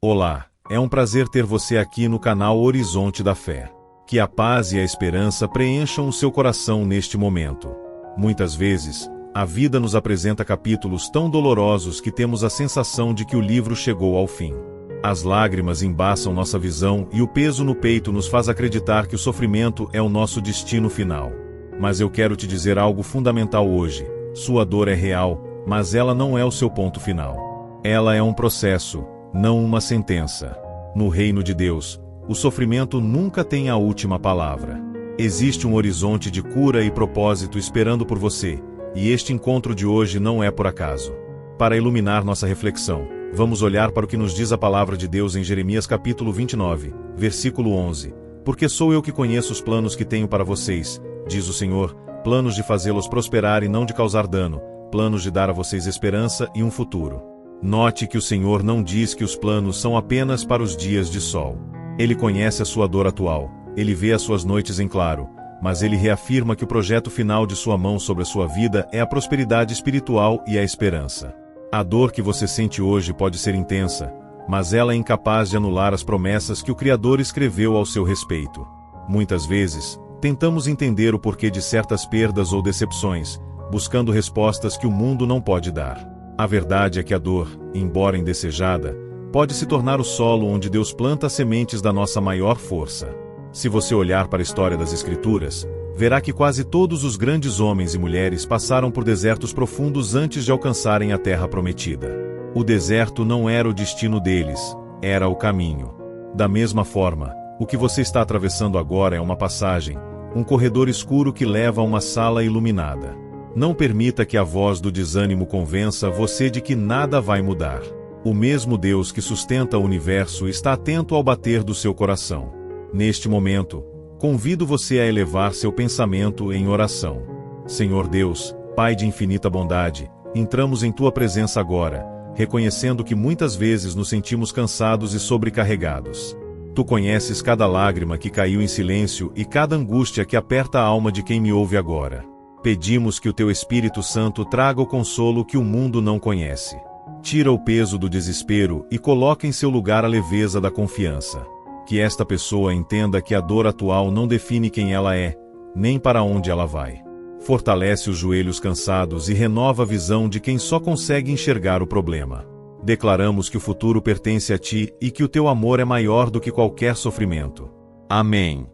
Olá, é um prazer ter você aqui no canal Horizonte da Fé. Que a paz e a esperança preencham o seu coração neste momento. Muitas vezes, a vida nos apresenta capítulos tão dolorosos que temos a sensação de que o livro chegou ao fim. As lágrimas embaçam nossa visão e o peso no peito nos faz acreditar que o sofrimento é o nosso destino final. Mas eu quero te dizer algo fundamental hoje: sua dor é real, mas ela não é o seu ponto final. Ela é um processo, não uma sentença. No reino de Deus, o sofrimento nunca tem a última palavra. Existe um horizonte de cura e propósito esperando por você, e este encontro de hoje não é por acaso. Para iluminar nossa reflexão, vamos olhar para o que nos diz a palavra de Deus em Jeremias capítulo 29, versículo 11. Porque sou eu que conheço os planos que tenho para vocês, diz o Senhor, planos de fazê-los prosperar e não de causar dano, planos de dar a vocês esperança e um futuro. Note que o Senhor não diz que os planos são apenas para os dias de sol. Ele conhece a sua dor atual, ele vê as suas noites em claro, mas ele reafirma que o projeto final de sua mão sobre a sua vida é a prosperidade espiritual e a esperança. A dor que você sente hoje pode ser intensa, mas ela é incapaz de anular as promessas que o Criador escreveu ao seu respeito. Muitas vezes, tentamos entender o porquê de certas perdas ou decepções, buscando respostas que o mundo não pode dar. A verdade é que a dor, embora indesejada, pode se tornar o solo onde Deus planta as sementes da nossa maior força. Se você olhar para a história das Escrituras, verá que quase todos os grandes homens e mulheres passaram por desertos profundos antes de alcançarem a terra prometida. O deserto não era o destino deles, era o caminho. Da mesma forma, o que você está atravessando agora é uma passagem, um corredor escuro que leva a uma sala iluminada. Não permita que a voz do desânimo convença você de que nada vai mudar. O mesmo Deus que sustenta o universo está atento ao bater do seu coração. Neste momento, convido você a elevar seu pensamento em oração. Senhor Deus, Pai de infinita bondade, entramos em Tua presença agora, reconhecendo que muitas vezes nos sentimos cansados e sobrecarregados. Tu conheces cada lágrima que caiu em silêncio e cada angústia que aperta a alma de quem me ouve agora. Pedimos que o Teu Espírito Santo traga o consolo que o mundo não conhece. Tira o peso do desespero e coloca em seu lugar a leveza da confiança. Que esta pessoa entenda que a dor atual não define quem ela é, nem para onde ela vai. Fortalece os joelhos cansados e renova a visão de quem só consegue enxergar o problema. Declaramos que o futuro pertence a Ti e que o Teu amor é maior do que qualquer sofrimento. Amém.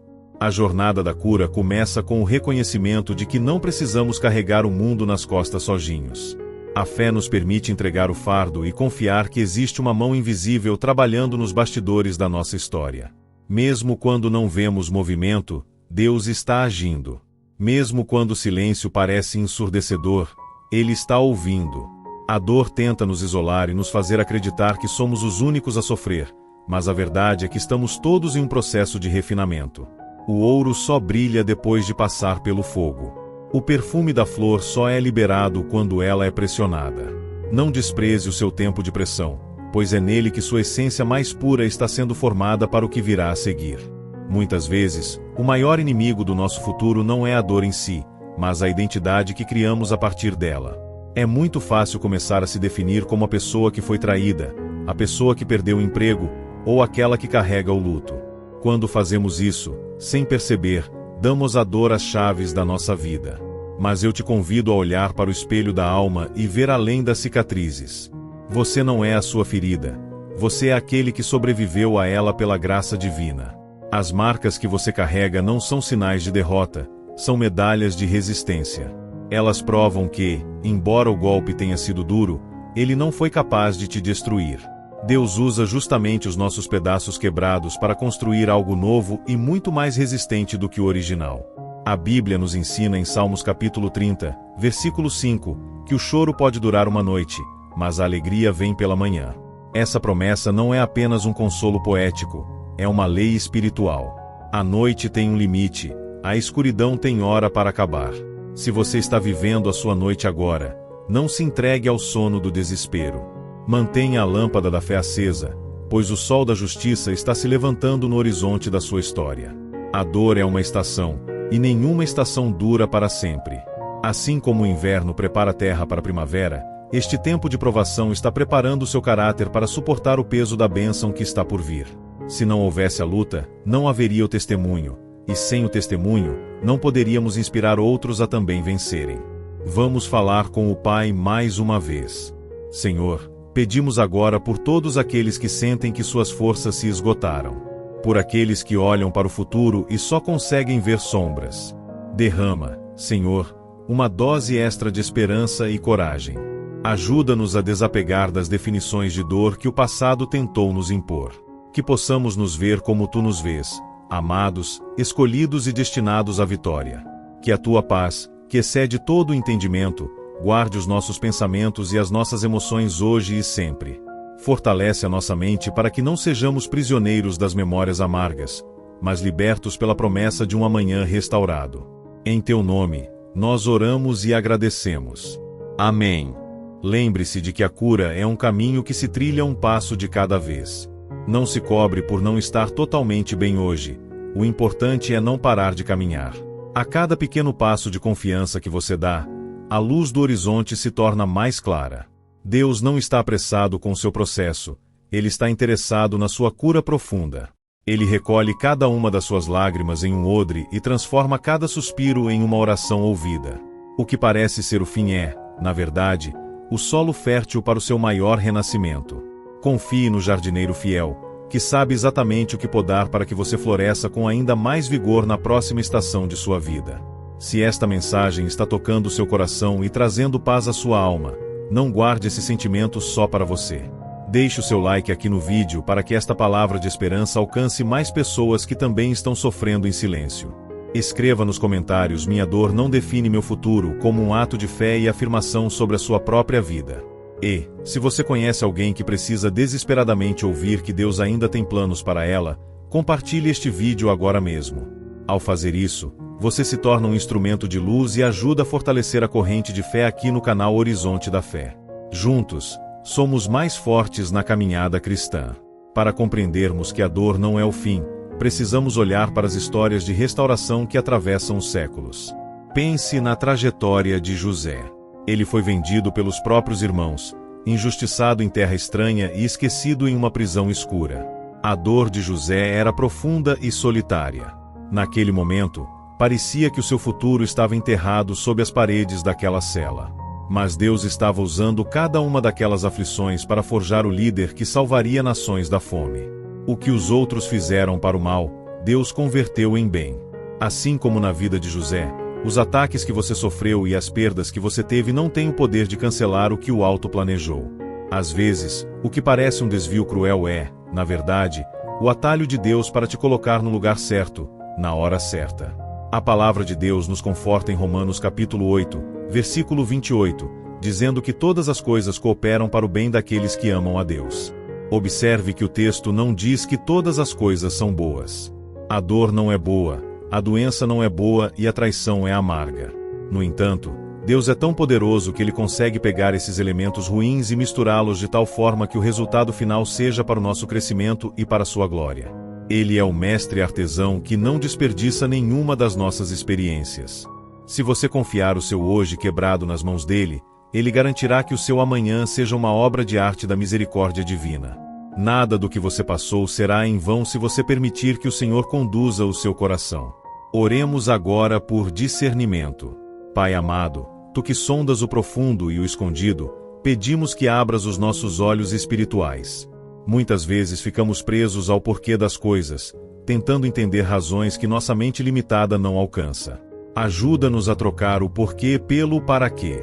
A jornada da cura começa com o reconhecimento de que não precisamos carregar o mundo nas costas sozinhos. A fé nos permite entregar o fardo e confiar que existe uma mão invisível trabalhando nos bastidores da nossa história. Mesmo quando não vemos movimento, Deus está agindo. Mesmo quando o silêncio parece ensurdecedor, Ele está ouvindo. A dor tenta nos isolar e nos fazer acreditar que somos os únicos a sofrer, mas a verdade é que estamos todos em um processo de refinamento. O ouro só brilha depois de passar pelo fogo. O perfume da flor só é liberado quando ela é pressionada. Não despreze o seu tempo de pressão, pois é nele que sua essência mais pura está sendo formada para o que virá a seguir. Muitas vezes, o maior inimigo do nosso futuro não é a dor em si, mas a identidade que criamos a partir dela. É muito fácil começar a se definir como a pessoa que foi traída, a pessoa que perdeu o emprego, ou aquela que carrega o luto. Quando fazemos isso, sem perceber, damos à dor as chaves da nossa vida. Mas eu te convido a olhar para o espelho da alma e ver além das cicatrizes. Você não é a sua ferida. Você é aquele que sobreviveu a ela pela graça divina. As marcas que você carrega não são sinais de derrota, são medalhas de resistência. Elas provam que, embora o golpe tenha sido duro, ele não foi capaz de te destruir. Deus usa justamente os nossos pedaços quebrados para construir algo novo e muito mais resistente do que o original. A Bíblia nos ensina em Salmos capítulo 30, versículo 5, que o choro pode durar uma noite, mas a alegria vem pela manhã. Essa promessa não é apenas um consolo poético, é uma lei espiritual. A noite tem um limite, a escuridão tem hora para acabar. Se você está vivendo a sua noite agora, não se entregue ao sono do desespero. Mantenha a lâmpada da fé acesa, pois o sol da justiça está se levantando no horizonte da sua história. A dor é uma estação, e nenhuma estação dura para sempre. Assim como o inverno prepara a terra para a primavera, este tempo de provação está preparando o seu caráter para suportar o peso da bênção que está por vir. Se não houvesse a luta, não haveria o testemunho, e sem o testemunho, não poderíamos inspirar outros a também vencerem. Vamos falar com o Pai mais uma vez. Senhor, pedimos agora por todos aqueles que sentem que suas forças se esgotaram. Por aqueles que olham para o futuro e só conseguem ver sombras. Derrama, Senhor, uma dose extra de esperança e coragem. Ajuda-nos a desapegar das definições de dor que o passado tentou nos impor. Que possamos nos ver como Tu nos vês, amados, escolhidos e destinados à vitória. Que a Tua paz, que excede todo o entendimento, guarde os nossos pensamentos e as nossas emoções hoje e sempre. Fortalece a nossa mente para que não sejamos prisioneiros das memórias amargas, mas libertos pela promessa de um amanhã restaurado. Em Teu nome, nós oramos e agradecemos. Amém. Lembre-se de que a cura é um caminho que se trilha um passo de cada vez. Não se cobre por não estar totalmente bem hoje. O importante é não parar de caminhar. A cada pequeno passo de confiança que você dá, a luz do horizonte se torna mais clara. Deus não está apressado com seu processo, Ele está interessado na sua cura profunda. Ele recolhe cada uma das suas lágrimas em um odre e transforma cada suspiro em uma oração ouvida. O que parece ser o fim é, na verdade, o solo fértil para o seu maior renascimento. Confie no jardineiro fiel, que sabe exatamente o que podar para que você floresça com ainda mais vigor na próxima estação de sua vida. Se esta mensagem está tocando o seu coração e trazendo paz à sua alma, não guarde esse sentimento só para você. Deixe o seu like aqui no vídeo para que esta palavra de esperança alcance mais pessoas que também estão sofrendo em silêncio. Escreva nos comentários "Minha dor não define meu futuro" como um ato de fé e afirmação sobre a sua própria vida. E, se você conhece alguém que precisa desesperadamente ouvir que Deus ainda tem planos para ela, compartilhe este vídeo agora mesmo. Ao fazer isso, você se torna um instrumento de luz e ajuda a fortalecer a corrente de fé aqui no canal Horizonte da Fé. Juntos, somos mais fortes na caminhada cristã. Para compreendermos que a dor não é o fim, precisamos olhar para as histórias de restauração que atravessam os séculos. Pense na trajetória de José. Ele foi vendido pelos próprios irmãos, injustiçado em terra estranha e esquecido em uma prisão escura. A dor de José era profunda e solitária. Naquele momento, parecia que o seu futuro estava enterrado sob as paredes daquela cela. Mas Deus estava usando cada uma daquelas aflições para forjar o líder que salvaria nações da fome. O que os outros fizeram para o mal, Deus converteu em bem. Assim como na vida de José, os ataques que você sofreu e as perdas que você teve não têm o poder de cancelar o que o alto planejou. Às vezes, o que parece um desvio cruel é, na verdade, o atalho de Deus para te colocar no lugar certo, na hora certa. A palavra de Deus nos conforta em Romanos capítulo 8, versículo 28, dizendo que todas as coisas cooperam para o bem daqueles que amam a Deus. Observe que o texto não diz que todas as coisas são boas. A dor não é boa, a doença não é boa e a traição é amarga. No entanto, Deus é tão poderoso que Ele consegue pegar esses elementos ruins e misturá-los de tal forma que o resultado final seja para o nosso crescimento e para a sua glória. Ele é o mestre artesão que não desperdiça nenhuma das nossas experiências. Se você confiar o seu hoje quebrado nas mãos dele, Ele garantirá que o seu amanhã seja uma obra de arte da misericórdia divina. Nada do que você passou será em vão se você permitir que o Senhor conduza o seu coração. Oremos agora por discernimento. Pai amado, Tu que sondas o profundo e o escondido, pedimos que abras os nossos olhos espirituais. Muitas vezes ficamos presos ao porquê das coisas, tentando entender razões que nossa mente limitada não alcança. Ajuda-nos a trocar o porquê pelo para quê.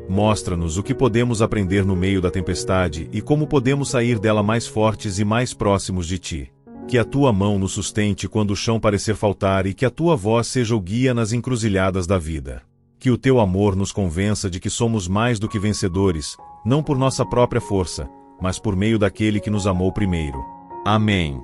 Mostra-nos o que podemos aprender no meio da tempestade e como podemos sair dela mais fortes e mais próximos de Ti. Que a Tua mão nos sustente quando o chão parecer faltar e que a Tua voz seja o guia nas encruzilhadas da vida. Que o Teu amor nos convença de que somos mais do que vencedores, não por nossa própria força, mas por meio daquele que nos amou primeiro. Amém.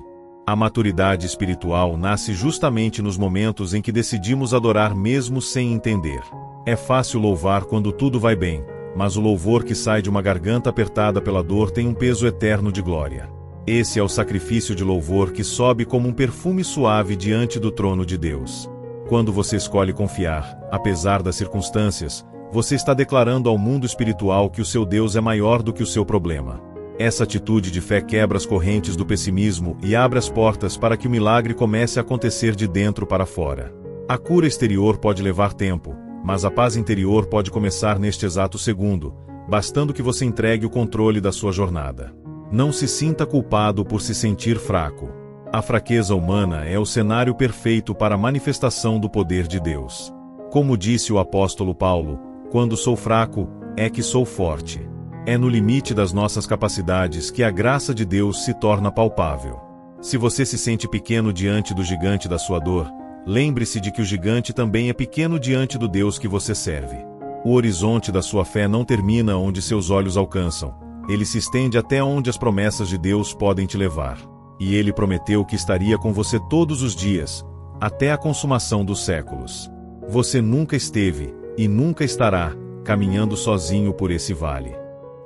A maturidade espiritual nasce justamente nos momentos em que decidimos adorar mesmo sem entender. É fácil louvar quando tudo vai bem, mas o louvor que sai de uma garganta apertada pela dor tem um peso eterno de glória. Esse é o sacrifício de louvor que sobe como um perfume suave diante do trono de Deus. Quando você escolhe confiar, apesar das circunstâncias, Você está declarando ao mundo espiritual que o seu Deus é maior do que o seu problema. Essa atitude de fé quebra as correntes do pessimismo e abre as portas para que o milagre comece a acontecer de dentro para fora. A cura exterior pode levar tempo, mas a paz interior pode começar neste exato segundo, bastando que você entregue o controle da sua jornada. Não se sinta culpado por se sentir fraco. A fraqueza humana é o cenário perfeito para a manifestação do poder de Deus. Como disse o apóstolo Paulo, quando sou fraco, é que sou forte. É no limite das nossas capacidades que a graça de Deus se torna palpável. Se você se sente pequeno diante do gigante da sua dor, lembre-se de que o gigante também é pequeno diante do Deus que você serve. O horizonte da sua fé não termina onde seus olhos alcançam, ele se estende até onde as promessas de Deus podem te levar. E ele prometeu que estaria com você todos os dias, até a consumação dos séculos. Você nunca esteve, e nunca estará, caminhando sozinho por esse vale.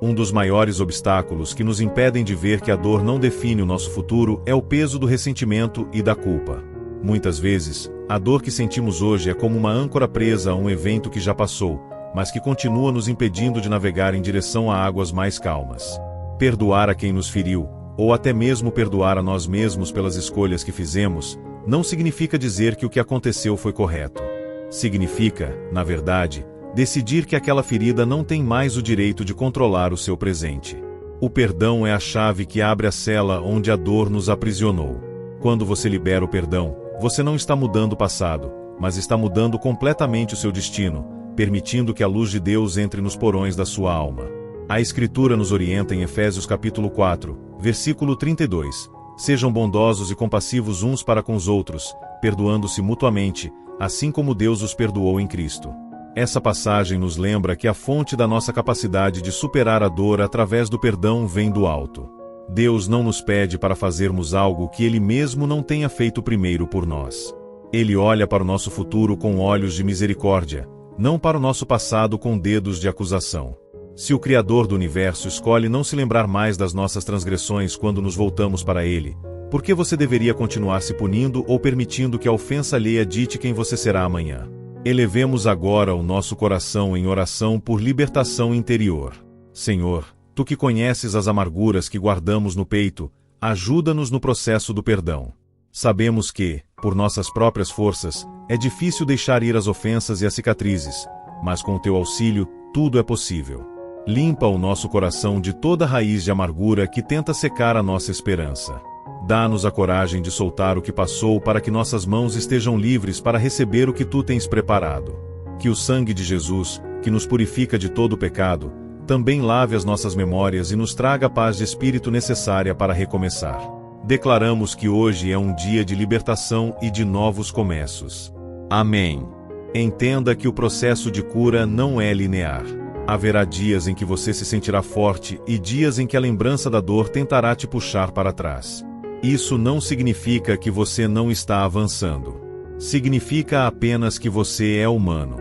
Um dos maiores obstáculos que nos impedem de ver que a dor não define o nosso futuro é o peso do ressentimento e da culpa. Muitas vezes, a dor que sentimos hoje é como uma âncora presa a um evento que já passou, mas que continua nos impedindo de navegar em direção a águas mais calmas. Perdoar a quem nos feriu, ou até mesmo perdoar a nós mesmos pelas escolhas que fizemos, não significa dizer que o que aconteceu foi correto. Significa, na verdade, decidir que aquela ferida não tem mais o direito de controlar o seu presente. O perdão é a chave que abre a cela onde a dor nos aprisionou. Quando você libera o perdão, você não está mudando o passado, mas está mudando completamente o seu destino, permitindo que a luz de Deus entre nos porões da sua alma. A Escritura nos orienta em Efésios capítulo 4, versículo 32. Sejam bondosos e compassivos uns para com os outros, perdoando-se mutuamente, assim como Deus os perdoou em Cristo. Essa passagem nos lembra que a fonte da nossa capacidade de superar a dor através do perdão vem do alto. Deus não nos pede para fazermos algo que Ele mesmo não tenha feito primeiro por nós. Ele olha para o nosso futuro com olhos de misericórdia, não para o nosso passado com dedos de acusação. Se o Criador do Universo escolhe não se lembrar mais das nossas transgressões quando nos voltamos para Ele, por que você deveria continuar se punindo ou permitindo que a ofensa alheia dite quem você será amanhã? Elevemos agora o nosso coração em oração por libertação interior. Senhor, Tu que conheces as amarguras que guardamos no peito, ajuda-nos no processo do perdão. Sabemos que, por nossas próprias forças, é difícil deixar ir as ofensas e as cicatrizes, mas com Teu auxílio, tudo é possível. Limpa o nosso coração de toda raiz de amargura que tenta secar a nossa esperança. Dá-nos a coragem de soltar o que passou para que nossas mãos estejam livres para receber o que Tu tens preparado. Que o sangue de Jesus, que nos purifica de todo o pecado, também lave as nossas memórias e nos traga a paz de espírito necessária para recomeçar. Declaramos que hoje é um dia de libertação e de novos começos. Amém. Entenda que o processo de cura não é linear. Haverá dias em que você se sentirá forte e dias em que a lembrança da dor tentará te puxar para trás. Isso não significa que você não está avançando. Significa apenas que você é humano.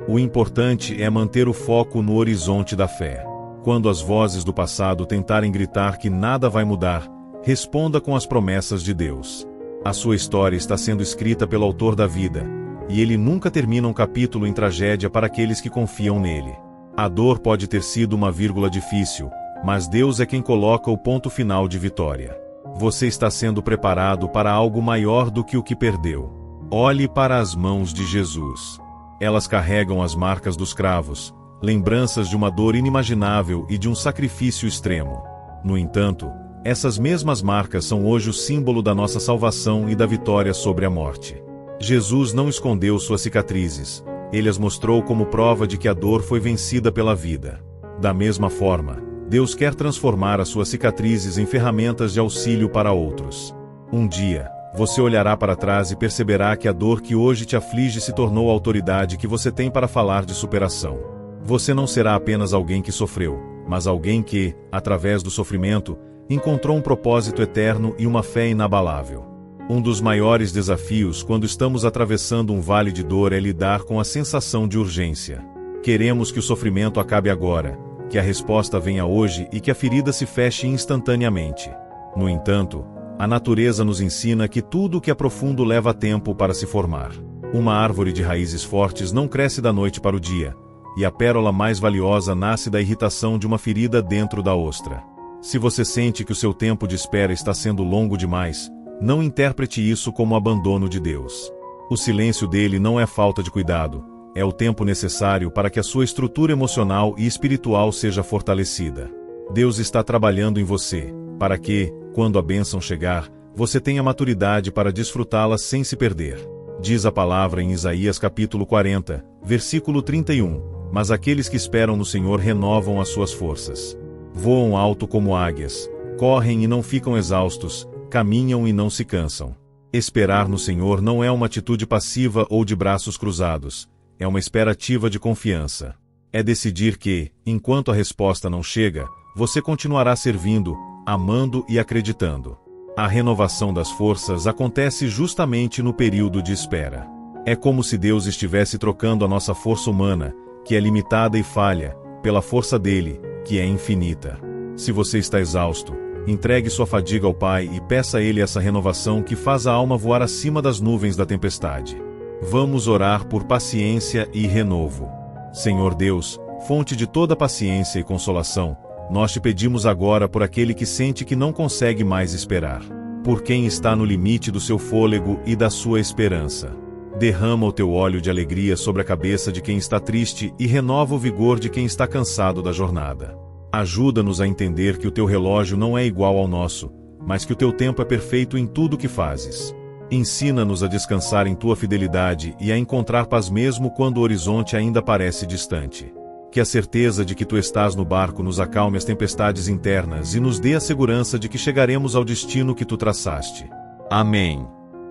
O importante é manter o foco no horizonte da fé. Quando as vozes do passado tentarem gritar que nada vai mudar, responda com as promessas de Deus. A sua história está sendo escrita pelo autor da vida, e ele nunca termina um capítulo em tragédia para aqueles que confiam nele. A dor pode ter sido uma vírgula difícil, mas Deus é quem coloca o ponto final de vitória. Você está sendo preparado para algo maior do que o que perdeu. Olhe para as mãos de Jesus. Elas carregam as marcas dos cravos, lembranças de uma dor inimaginável e de um sacrifício extremo. No entanto, essas mesmas marcas são hoje o símbolo da nossa salvação e da vitória sobre a morte. Jesus não escondeu suas cicatrizes, ele as mostrou como prova de que a dor foi vencida pela vida. Da mesma forma, Deus quer transformar as suas cicatrizes em ferramentas de auxílio para outros. Um dia, você olhará para trás e perceberá que a dor que hoje te aflige se tornou a autoridade que você tem para falar de superação. Você não será apenas alguém que sofreu, mas alguém que, através do sofrimento, encontrou um propósito eterno e uma fé inabalável. Um dos maiores desafios quando estamos atravessando um vale de dor é lidar com a sensação de urgência. Queremos que o sofrimento acabe agora, que a resposta venha hoje e que a ferida se feche instantaneamente. No entanto, a natureza nos ensina que tudo o que é profundo leva tempo para se formar. Uma árvore de raízes fortes não cresce da noite para o dia, e a pérola mais valiosa nasce da irritação de uma ferida dentro da ostra. Se você sente que o seu tempo de espera está sendo longo demais, não interprete isso como abandono de Deus. O silêncio dele não é falta de cuidado, é o tempo necessário para que a sua estrutura emocional e espiritual seja fortalecida. Deus está trabalhando em você, para que, quando a bênção chegar, você tenha maturidade para desfrutá-la sem se perder. Diz a palavra em Isaías capítulo 40, versículo 31, mas aqueles que esperam no Senhor renovam as suas forças. Voam alto como águias, correm e não ficam exaustos, caminham e não se cansam. Esperar no Senhor não é uma atitude passiva ou de braços cruzados, é uma espera ativa de confiança. É decidir que, enquanto a resposta não chega, você continuará servindo, amando e acreditando. A renovação das forças acontece justamente no período de espera. É como se Deus estivesse trocando a nossa força humana, que é limitada e falha, pela força dele, que é infinita. Se você está exausto, entregue sua fadiga ao Pai e peça a Ele essa renovação que faz a alma voar acima das nuvens da tempestade. Vamos orar por paciência e renovo. Senhor Deus, fonte de toda paciência e consolação, nós te pedimos agora por aquele que sente que não consegue mais esperar. Por quem está no limite do seu fôlego e da sua esperança. Derrama o teu óleo de alegria sobre a cabeça de quem está triste e renova o vigor de quem está cansado da jornada. Ajuda-nos a entender que o teu relógio não é igual ao nosso, mas que o teu tempo é perfeito em tudo o que fazes. Ensina-nos a descansar em tua fidelidade e a encontrar paz mesmo quando o horizonte ainda parece distante. Que a certeza de que tu estás no barco nos acalme as tempestades internas e nos dê a segurança de que chegaremos ao destino que tu traçaste. Amém.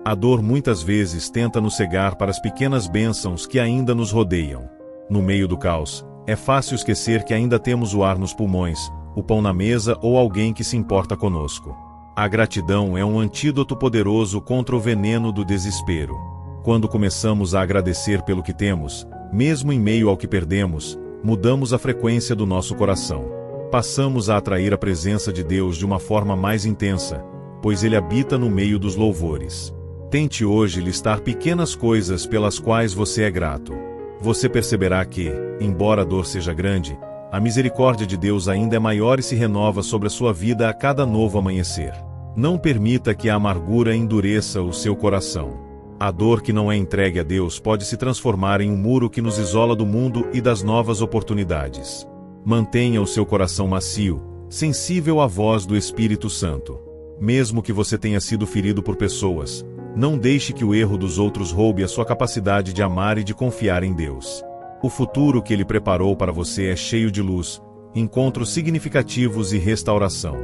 A dor muitas vezes tenta nos cegar para as pequenas bênçãos que ainda nos rodeiam. No meio do caos, é fácil esquecer que ainda temos o ar nos pulmões, o pão na mesa ou alguém que se importa conosco. A gratidão é um antídoto poderoso contra o veneno do desespero. Quando começamos a agradecer pelo que temos, mesmo em meio ao que perdemos, mudamos a frequência do nosso coração. Passamos a atrair a presença de Deus de uma forma mais intensa, pois Ele habita no meio dos louvores. Tente hoje listar pequenas coisas pelas quais você é grato. Você perceberá que, embora a dor seja grande, a misericórdia de Deus ainda é maior e se renova sobre a sua vida a cada novo amanhecer. Não permita que a amargura endureça o seu coração. A dor que não é entregue a Deus pode se transformar em um muro que nos isola do mundo e das novas oportunidades. Mantenha o seu coração macio, sensível à voz do Espírito Santo. Mesmo que você tenha sido ferido por pessoas, não deixe que o erro dos outros roube a sua capacidade de amar e de confiar em Deus. O futuro que Ele preparou para você é cheio de luz, encontros significativos e restauração.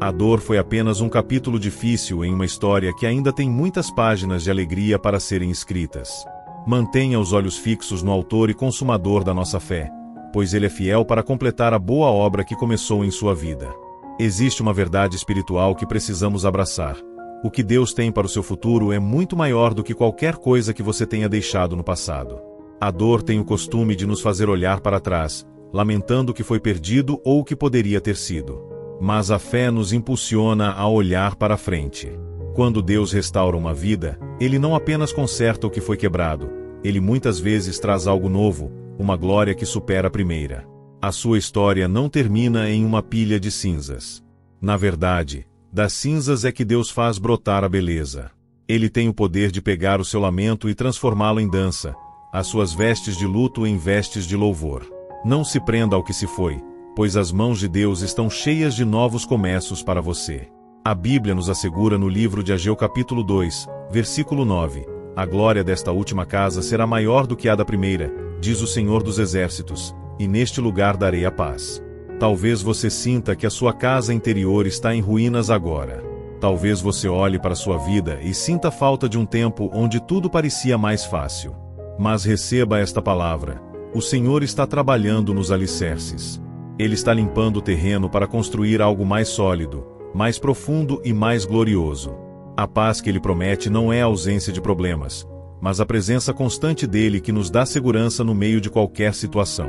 A dor foi apenas um capítulo difícil em uma história que ainda tem muitas páginas de alegria para serem escritas. Mantenha os olhos fixos no Autor e Consumador da nossa fé, pois Ele é fiel para completar a boa obra que começou em sua vida. Existe uma verdade espiritual que precisamos abraçar. O que Deus tem para o seu futuro é muito maior do que qualquer coisa que você tenha deixado no passado. A dor tem o costume de nos fazer olhar para trás, lamentando o que foi perdido ou o que poderia ter sido. Mas a fé nos impulsiona a olhar para frente. Quando Deus restaura uma vida, Ele não apenas conserta o que foi quebrado, Ele muitas vezes traz algo novo, uma glória que supera a primeira. A sua história não termina em uma pilha de cinzas. Na verdade, das cinzas é que Deus faz brotar a beleza. Ele tem o poder de pegar o seu lamento e transformá-lo em dança, as suas vestes de luto em vestes de louvor. Não se prenda ao que se foi, pois as mãos de Deus estão cheias de novos começos para você. A Bíblia nos assegura no livro de Ageu capítulo 2, versículo 9, a glória desta última casa será maior do que a da primeira, diz o Senhor dos Exércitos, e neste lugar darei a paz. Talvez você sinta que a sua casa interior está em ruínas agora. Talvez você olhe para sua vida e sinta falta de um tempo onde tudo parecia mais fácil. Mas receba esta palavra: o Senhor está trabalhando nos alicerces. Ele está limpando o terreno para construir algo mais sólido, mais profundo e mais glorioso. A paz que Ele promete não é a ausência de problemas, mas a presença constante dEle que nos dá segurança no meio de qualquer situação.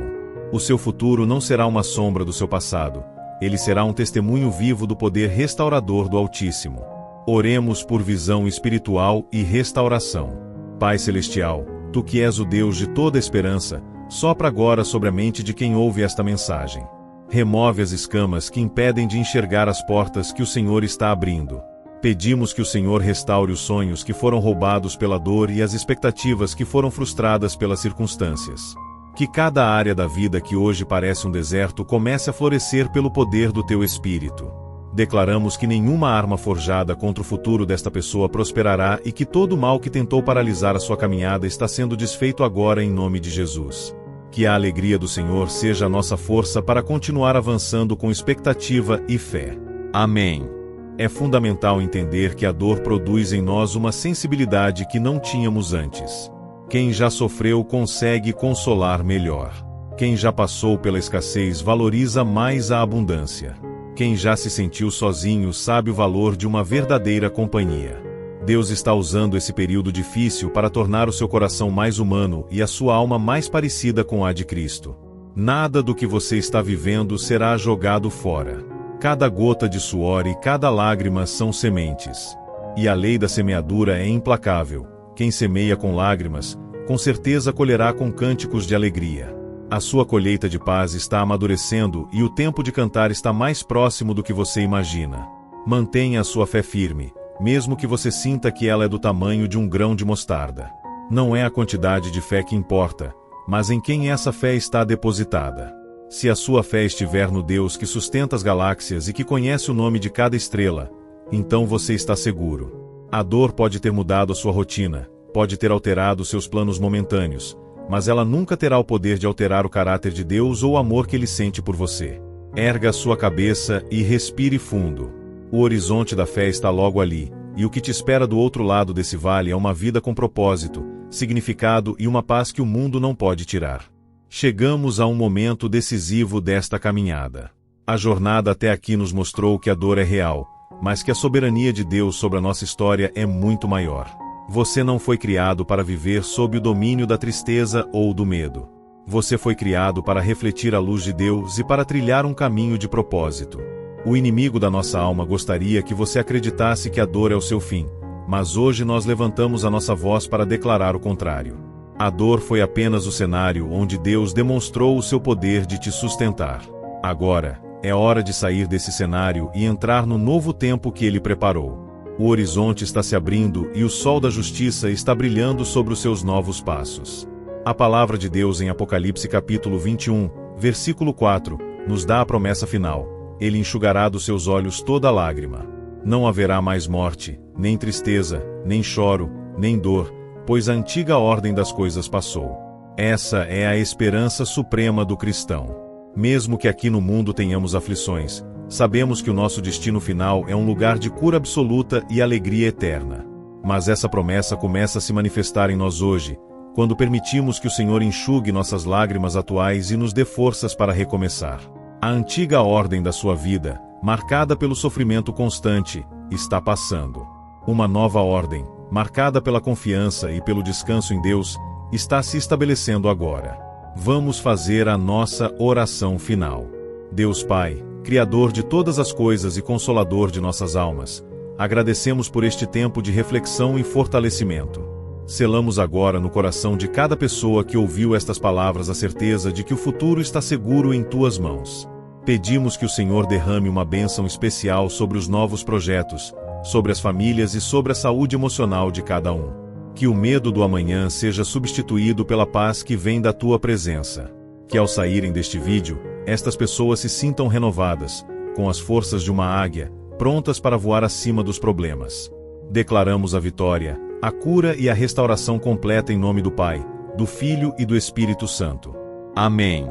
O seu futuro não será uma sombra do seu passado, ele será um testemunho vivo do poder restaurador do Altíssimo. Oremos por visão espiritual e restauração. Pai Celestial, Tu que és o Deus de toda esperança, Sopra agora sobre a mente de quem ouve esta mensagem. Remove as escamas que impedem de enxergar as portas que o Senhor está abrindo. Pedimos que o Senhor restaure os sonhos que foram roubados pela dor e as expectativas que foram frustradas pelas circunstâncias. Que cada área da vida que hoje parece um deserto comece a florescer pelo poder do Teu Espírito. Declaramos que nenhuma arma forjada contra o futuro desta pessoa prosperará e que todo o mal que tentou paralisar a sua caminhada está sendo desfeito agora em nome de Jesus. Que a alegria do Senhor seja a nossa força para continuar avançando com expectativa e fé. Amém. É fundamental entender que a dor produz em nós uma sensibilidade que não tínhamos antes. Quem já sofreu consegue consolar melhor. Quem já passou pela escassez valoriza mais a abundância. Quem já se sentiu sozinho sabe o valor de uma verdadeira companhia. Deus está usando esse período difícil para tornar o seu coração mais humano e a sua alma mais parecida com a de Cristo. Nada do que você está vivendo será jogado fora. Cada gota de suor e cada lágrima são sementes. E a lei da semeadura é implacável. Quem semeia com lágrimas, com certeza colherá com cânticos de alegria. A sua colheita de paz está amadurecendo e o tempo de cantar está mais próximo do que você imagina. Mantenha a sua fé firme, mesmo que você sinta que ela é do tamanho de um grão de mostarda. Não é a quantidade de fé que importa, mas em quem essa fé está depositada. Se a sua fé estiver no Deus que sustenta as galáxias e que conhece o nome de cada estrela, então você está seguro. A dor pode ter mudado a sua rotina, pode ter alterado seus planos momentâneos, mas ela nunca terá o poder de alterar o caráter de Deus ou o amor que Ele sente por você. Erga a sua cabeça e respire fundo. O horizonte da fé está logo ali, e o que te espera do outro lado desse vale é uma vida com propósito, significado e uma paz que o mundo não pode tirar. Chegamos a um momento decisivo desta caminhada. A jornada até aqui nos mostrou que a dor é real, mas que a soberania de Deus sobre a nossa história é muito maior. Você não foi criado para viver sob o domínio da tristeza ou do medo. Você foi criado para refletir a luz de Deus e para trilhar um caminho de propósito. O inimigo da nossa alma gostaria que você acreditasse que a dor é o seu fim, mas hoje nós levantamos a nossa voz para declarar o contrário. A dor foi apenas o cenário onde Deus demonstrou o seu poder de te sustentar. Agora, é hora de sair desse cenário e entrar no novo tempo que Ele preparou. O horizonte está se abrindo e o sol da justiça está brilhando sobre os seus novos passos. A palavra de Deus em Apocalipse capítulo 21, versículo 4, nos dá a promessa final. Ele enxugará dos seus olhos toda lágrima. Não haverá mais morte, nem tristeza, nem choro, nem dor, pois a antiga ordem das coisas passou. Essa é a esperança suprema do cristão. Mesmo que aqui no mundo tenhamos aflições, sabemos que o nosso destino final é um lugar de cura absoluta e alegria eterna. Mas essa promessa começa a se manifestar em nós hoje, quando permitimos que o Senhor enxugue nossas lágrimas atuais e nos dê forças para recomeçar. A antiga ordem da sua vida, marcada pelo sofrimento constante, está passando. Uma nova ordem, marcada pela confiança e pelo descanso em Deus, está se estabelecendo agora. Vamos fazer a nossa oração final. Deus Pai, Criador de todas as coisas e Consolador de nossas almas, agradecemos por este tempo de reflexão e fortalecimento. Selamos agora no coração de cada pessoa que ouviu estas palavras a certeza de que o futuro está seguro em Tuas mãos. Pedimos que o Senhor derrame uma bênção especial sobre os novos projetos, sobre as famílias e sobre a saúde emocional de cada um. Que o medo do amanhã seja substituído pela paz que vem da Tua presença. Que ao saírem deste vídeo, estas pessoas se sintam renovadas, com as forças de uma águia, prontas para voar acima dos problemas. Declaramos a vitória, a cura e a restauração completa em nome do Pai, do Filho e do Espírito Santo. Amém.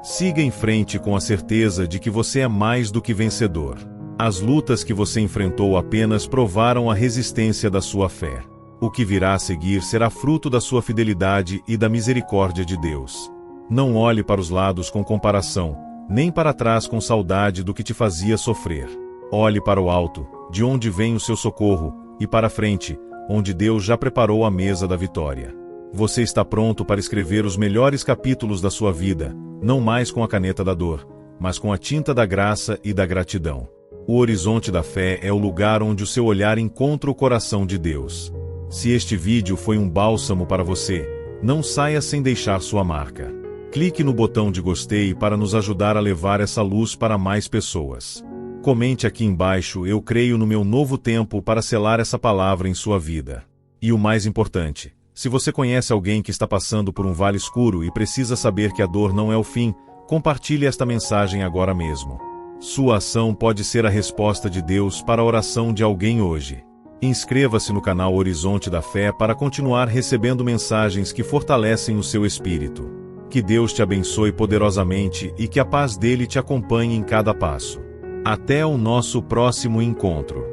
Siga em frente com a certeza de que você é mais do que vencedor. As lutas que você enfrentou apenas provaram a resistência da sua fé. O que virá a seguir será fruto da sua fidelidade e da misericórdia de Deus. Não olhe para os lados com comparação, nem para trás com saudade do que te fazia sofrer. Olhe para o alto, de onde vem o seu socorro, e para a frente, onde Deus já preparou a mesa da vitória. Você está pronto para escrever os melhores capítulos da sua vida, não mais com a caneta da dor, mas com a tinta da graça e da gratidão. O horizonte da fé é o lugar onde o seu olhar encontra o coração de Deus. Se este vídeo foi um bálsamo para você, não saia sem deixar sua marca. Clique no botão de gostei para nos ajudar a levar essa luz para mais pessoas. Comente aqui embaixo: eu creio no meu novo tempo, para selar essa palavra em sua vida. E o mais importante, se você conhece alguém que está passando por um vale escuro e precisa saber que a dor não é o fim, compartilhe esta mensagem agora mesmo. Sua ação pode ser a resposta de Deus para a oração de alguém hoje. Inscreva-se no canal Horizonte da Fé para continuar recebendo mensagens que fortalecem o seu espírito. Que Deus te abençoe poderosamente e que a paz dele te acompanhe em cada passo. Até o nosso próximo encontro.